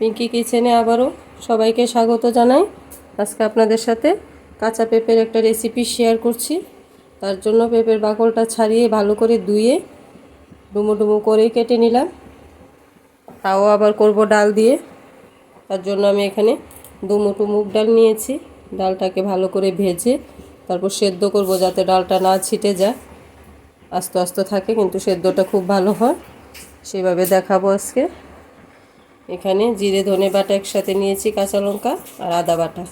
পিঙ্কি কিচেনে আবারও সবাইকে স্বাগত জানাই। আজকে আপনাদের সাথে কাঁচা পেঁপের একটা রেসিপি শেয়ার করছি। তার জন্য পেঁপের বাকলটা ছাড়িয়ে ভালো করে ধুয়ে ডুমো ডুমো করে কেটে নিলাম। তাও আবার করব ডাল দিয়ে। তার জন্য আমি এখানে 2 মুঠো মুগ ডাল নিয়েছি। ডালটাকে ভালো করে ভেজে তারপর সেদ্ধ করব, যাতে ডালটা না ছিটে যায়, আস্তে আস্তে থাকে, কিন্তু সেদ্ধটা খুব ভালো হয়, সেভাবে দেখাবো আজকে। এখানে জিরে ধনে বাটা একসাথে নিয়েছি, কাঁচা লঙ্কা আর আদা বাটা।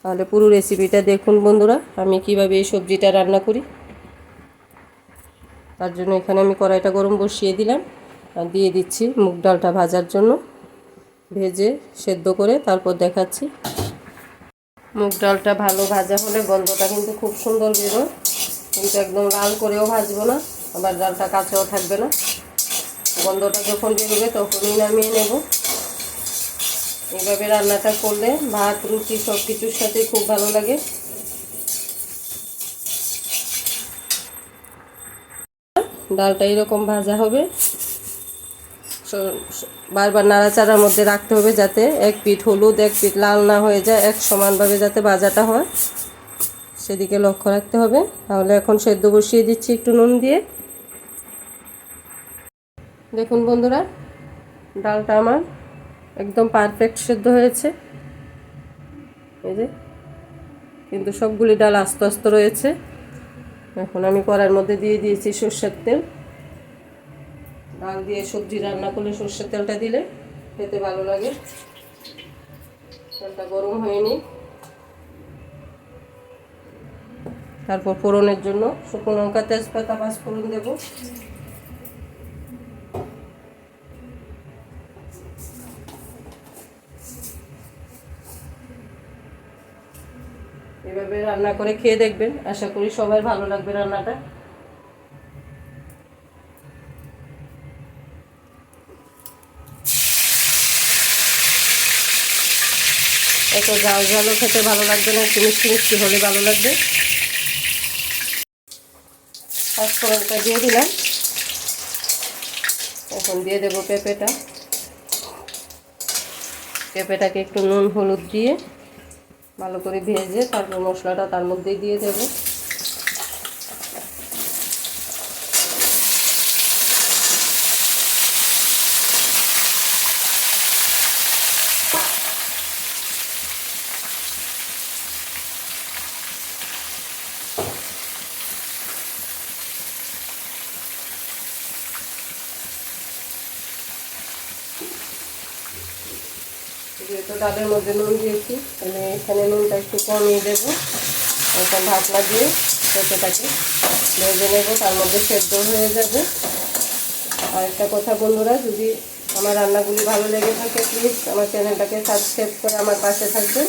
তাহলে পুরো রেসিপিটা দেখুন বন্ধুরা, আমি কিভাবে এই সবজিটা রান্না করি। তার জন্য এখানে আমি কড়াইটা গরম বসিয়ে দিলাম আর দিয়ে দিচ্ছি মুগ ডালটা ভাজার জন্য। ভেজে সেদ্ধ করে তারপর দেখাচ্ছি। মুগ ডালটা ভালো ভাজা হলে গন্ধটা কিন্তু খুব সুন্দর বেরোয়, কিন্তু একদম লাল করেও ভাজবো না, আবার ডালটা কাঁচাও থাকবে না। গন্ধটা যখন বেরোবে তখনই নামিয়ে নেব। এইভাবে রান্নাটা করলে ভাত রুটি সব কিছুর সাথে খুব ভালো লাগে। ডালটা এরকম ভাজা হবে, বারবার নাড়াচাড়ার মধ্যে রাখতে হবে, যাতে এক পিঠ হলুদ এক পিঠ লাল না হয়ে যায়, এক সমানভাবে যাতে ভাজাটা হয় সেদিকে লক্ষ্য রাখতে হবে। তাহলে এখন সেদ্ধ বসিয়ে দিচ্ছি একটু নুন দিয়ে। দেখুন বন্ধুরা, ডালটা আমার একদম পারফেক্ট সেদ্ধ হয়েছে। এই যে, কিন্তু সবগুলি ডাল আস্তে আস্তে রয়েছে। এখন আমি কড়াইয়ের মধ্যে দিয়ে দিয়েছি সরষের তেল। ডাল দিয়ে সবজি রান্না করলে সরষের তেলটা দিলে খেতে ভালো লাগে। তেলটা গরম হয়নি। তারপর ফোড়নের জন্য শুকনো লঙ্কা তেজপাতা 5 ফোড়ন দেব। এভাবে রান্না করে খেয়ে দেখবেন, আশা করি সবার ভালো লাগবে রান্নাটা। এত ঝাল ঝালও খেতে ভালো লাগবে না, একটু মিষ্টি মিষ্টি হলে ভালো লাগবে। 5 ফোড়নটা দিয়ে দিলাম। এখন দিয়ে দেব পেঁপেটা। পেঁপেটাকে একটু নুন হলুদ দিয়ে ভালো করে ভেজে তারপর মশলাটা তার মধ্যেই দিয়ে দেব। যেহেতু ডালের মধ্যে নুন দিয়েছি, তাহলে এখানে নুনটা একটু কমিয়ে দেবো। এখন ঢাকনা দিয়ে পেঁপেটাকে ভেজে নেব, তার মধ্যে সেদ্ধ হয়ে যাবে। আর একটা কথা বন্ধুরা, যদি আমার রান্নাগুলি ভালো লেগে থাকে প্লিজ আমার চ্যানেলটাকে সাবস্ক্রাইব করে আমার পাশে থাকবেন।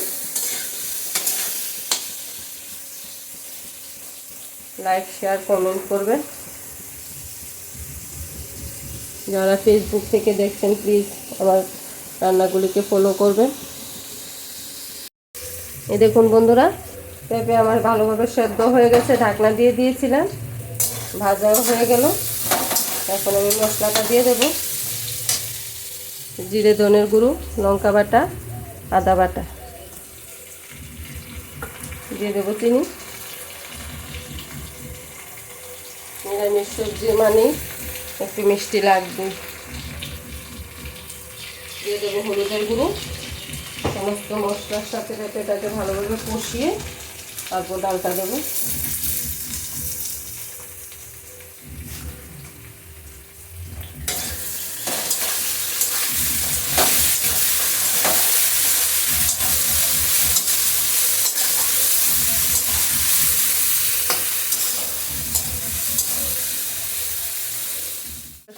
লাইক শেয়ার কমেন্ট করবেন। যারা ফেসবুক থেকে দেখছেন প্লিজ আমার রান্নাগুলিকে ফলো করবেন। এই দেখুন বন্ধুরা, পেঁপে আমার ভালোভাবে সেদ্ধ হয়ে গেছে, ঢাকনা দিয়ে দিয়েছিলাম, ভাজাও হয়ে গেল। এখন আমি মশলাটা দিয়ে দেব। জিরে ধনের গুঁড়ো, লঙ্কা বাটা, আদা বাটা দিয়ে দেবো। চিনি, নিরামিষ সবজি মানেই একটু মিষ্টি লাগবে। দিয়ে দেবো হলুদের গুঁড়ো। সমস্ত মশলার সাথে পেঁপেটাকে ভালোভাবে কষিয়ে তারপর ডালটা দেবো।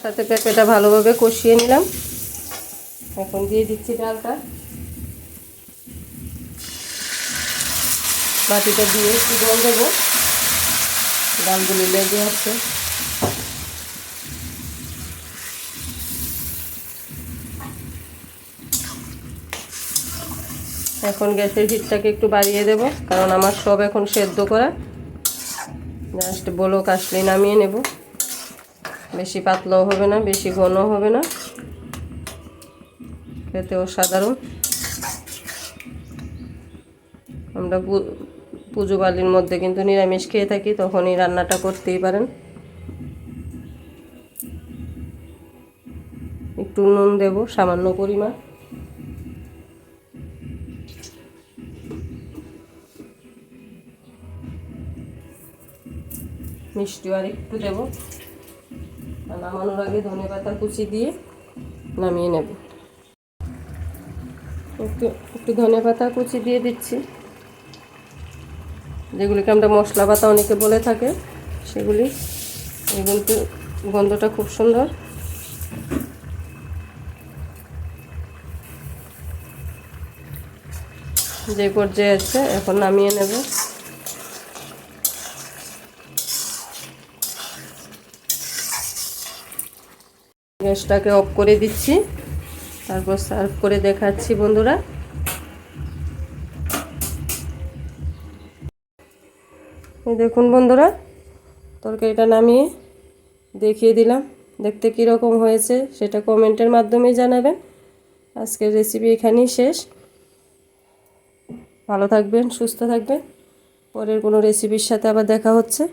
সাথে পেঁপেটা ভালোভাবে কষিয়ে নিলাম। এখন দিয়ে দিচ্ছি ডালটা। বাটিটা দিয়ে একটু জল দেবো, ডালগুলি লেগে আছে। এখন গ্যাসের হিটটাকে একটু বাড়িয়ে দেব, কারণ আমার সব এখন সেদ্ধ করা। জাস্ট বলক আসলে নামিয়ে নেব। বেশি পাতলাও হবে না, বেশি ঘনও হবে না। খেতে অসাধারণ। আমরা পুজো বালির মধ্যে কিন্তু নিরামিষ খেয়ে থাকি, তখন এই রান্নাটা করতেই পারেন। একটু নুন দেব সামান্য পরিমাণ, মিষ্টি আর একটু দেব। নামানোর আগে ধনেপাতা কুচি দিয়ে নামিয়ে নেব। একটু একটু ধনেপাতা কুচি দিয়ে দিচ্ছি, যেগুলিকে আমরা মশলা পাতা অনেকে বলে থাকে সেগুলি। কিন্তু গন্ধটা খুব সুন্দর। যে পর্যায়ে আছে এখন নামিয়ে নেব। গ্যাসটাকে অফ করে দিচ্ছি, তারপর সার্ভ করে দেখাচ্ছি বন্ধুরা। এই দেখুন বন্ধুরা, তরকারিটা নামিয়ে দেখিয়ে দিলাম। দেখতে কীরকম হয়েছে সেটা কমেন্টের মাধ্যমে জানাবেন। আজকের রেসিপি এখানেই শেষ। ভালো থাকবেন, সুস্থ থাকবেন। পরের কোনো রেসিপির সাথে আবার দেখা হচ্ছে।